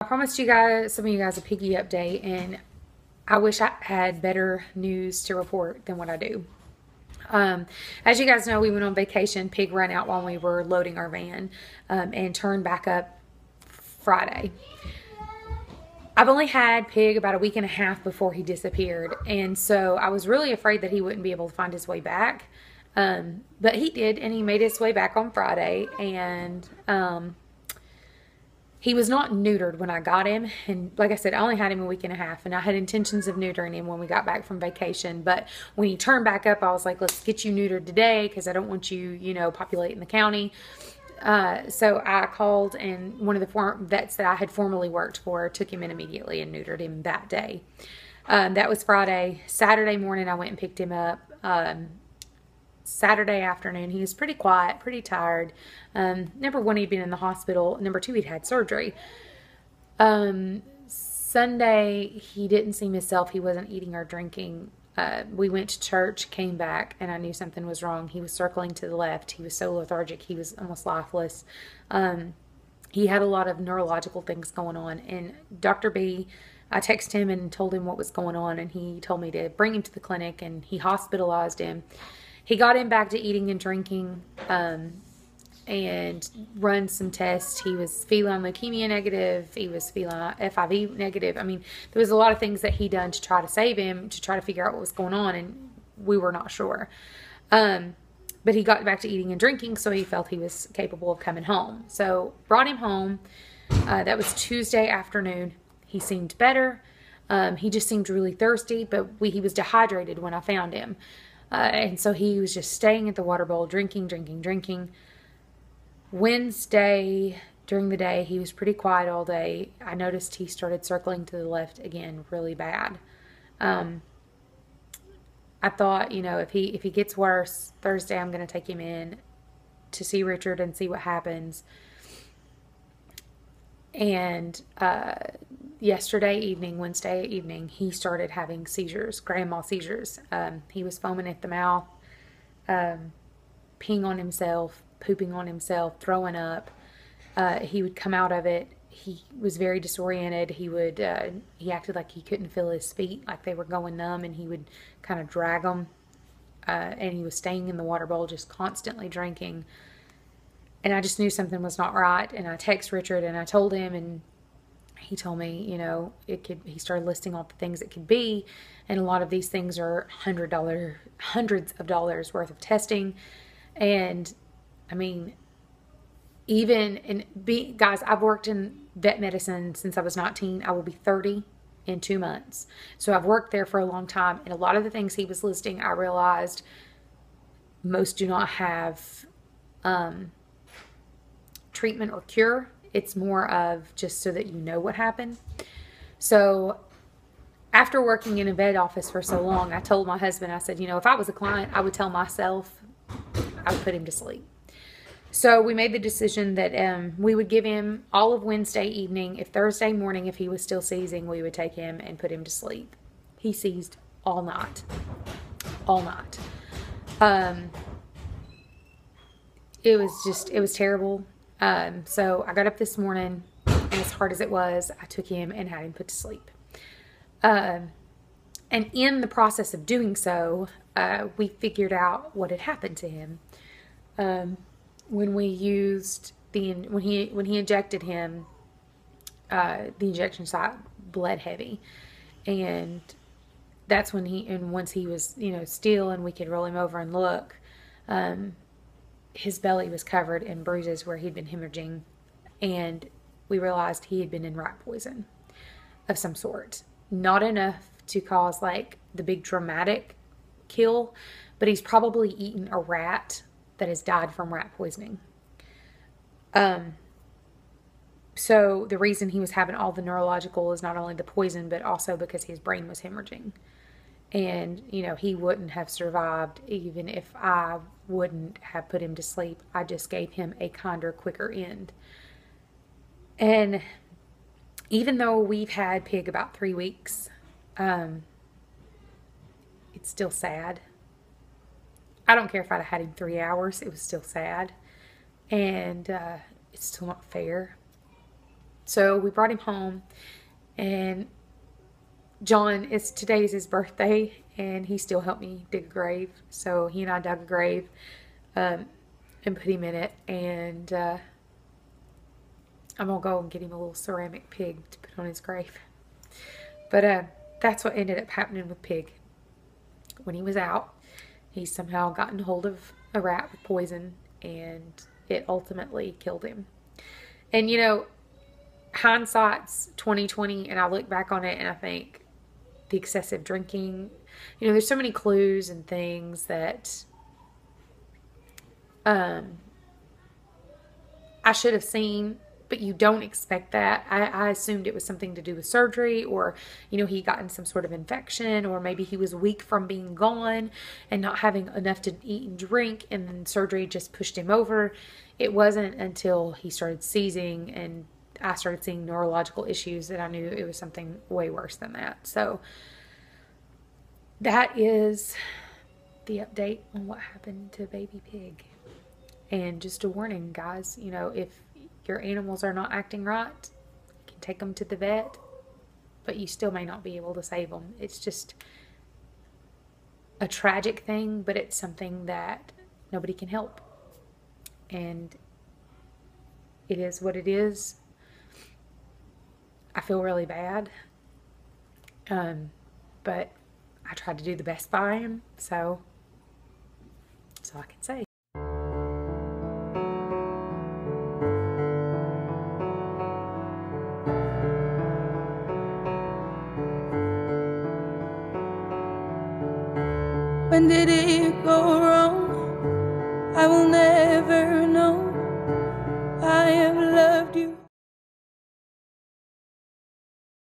promised you guys, some of you guys, a piggy update, and I wish I had better news to report than what I do. As you guys know, we went on vacation. Pig ran out while we were loading our van and turned back up Friday. I've only had Pig about a week and a half before he disappeared, and so I was really afraid that he wouldn't be able to find his way back. But he did, and he made his way back on Friday, and he was not neutered when I got him. And like I said, I only had him a week and a half, and I had intentions of neutering him when we got back from vacation. But when he turned back up, I was like, let's get you neutered today because I don't want you, you know, populating the county. So I called, and one of the vets that I had formerly worked for took him in immediately and neutered him that day. That was Friday. Saturday morning, I went and picked him up. Saturday afternoon, he was pretty quiet, pretty tired. Number one, he'd been in the hospital. Number two, he'd had surgery. Sunday, he didn't seem himself. He wasn't eating or drinking. We went to church, came back, and I knew something was wrong. He was circling to the left. He was so lethargic. He was almost lifeless. He had a lot of neurological things going on. And Dr. B, I texted him and told him what was going on, and he told me to bring him to the clinic, and he hospitalized him. He got him back to eating and drinking and run some tests. He was feline leukemia negative. He was feline FIV negative. I mean, there was a lot of things that he done to try to save him, to try to figure out what was going on, and we were not sure. But he got back to eating and drinking, so he felt he was capable of coming home. So brought him home. That was Tuesday afternoon. He seemed better. He just seemed really thirsty, but he was dehydrated when I found him. And so he was just staying at the water bowl, drinking. Wednesday, during the day, he was pretty quiet all day. I noticed he started circling to the left again really bad. I thought, you know, if he gets worse, Thursday I'm going to take him in to see Richard and see what happens. And yesterday evening, Wednesday evening, he started having seizures, grand mal seizures. He was foaming at the mouth, peeing on himself, pooping on himself, throwing up. He would come out of it. He was very disoriented. He acted like he couldn't feel his feet, like they were going numb, and he would kind of drag them. And he was staying in the water bowl, just constantly drinking. And I just knew something was not right. And I texted Richard and I told him, and he told me, you know, he started listing all the things it could be. And a lot of these things are hundreds of dollars worth of testing. And I mean, guys, I've worked in vet medicine since I was 19. I will be 30 in 2 months. So I've worked there for a long time. And a lot of the things he was listing, I realized most do not have treatment or cure. It's more of just so that you know what happened. So after working in a vet office for so long, I told my husband, I said, you know, if I was a client, I would tell myself I would put him to sleep. So we made the decision that we would give him all of Wednesday evening. If Thursday morning, if he was still seizing, we would take him and put him to sleep. He seized all night. All night. It was terrible. So I got up this morning, and as hard as it was, I took him and had him put to sleep. And in the process of doing so, we figured out what had happened to him. When he injected him, the injection site bled heavy, and that's when once he was, you know, still and we could roll him over and look, his belly was covered in bruises where he'd been hemorrhaging, and we realized he had been in rat poison of some sort. Not enough to cause like the big dramatic kill, but he's probably eaten a rat that has died from rat poisoning. So the reason he was having all the neurological is not only the poison, but also because his brain was hemorrhaging. And, you know, he wouldn't have survived even if I wouldn't have put him to sleep. I just gave him a kinder, quicker end. And even though we've had Pig about 3 weeks, it's still sad. I don't care if I'd had him 3 hours. It was still sad. And it's still not fair. So we brought him home, and today's his birthday, and he still helped me dig a grave. So he and I dug a grave, and put him in it, and I'm gonna go and get him a little ceramic pig to put on his grave. But that's what ended up happening with Pig. When he was out, he somehow gotten hold of a rat with poison, and it ultimately killed him. And you know, hindsight's 2020, and I look back on it and I think the excessive drinking, you know, there's so many clues and things that I should have seen, but you don't expect that. I assumed it was something to do with surgery, or, you know, he gotten some sort of infection, or maybe he was weak from being gone and not having enough to eat and drink, and then surgery just pushed him over. It wasn't until he started seizing and I started seeing neurological issues that I knew it was something way worse than that. So that is the update on what happened to baby Pig. And just a warning, guys, you know, if your animals are not acting right, you can take them to the vet, but you still may not be able to save them. It's just a tragic thing, but it's something that nobody can help. And it is what it is. I feel really bad. But I tried to do the best by him, so that's all I can say. When did it go wrong? I will never know.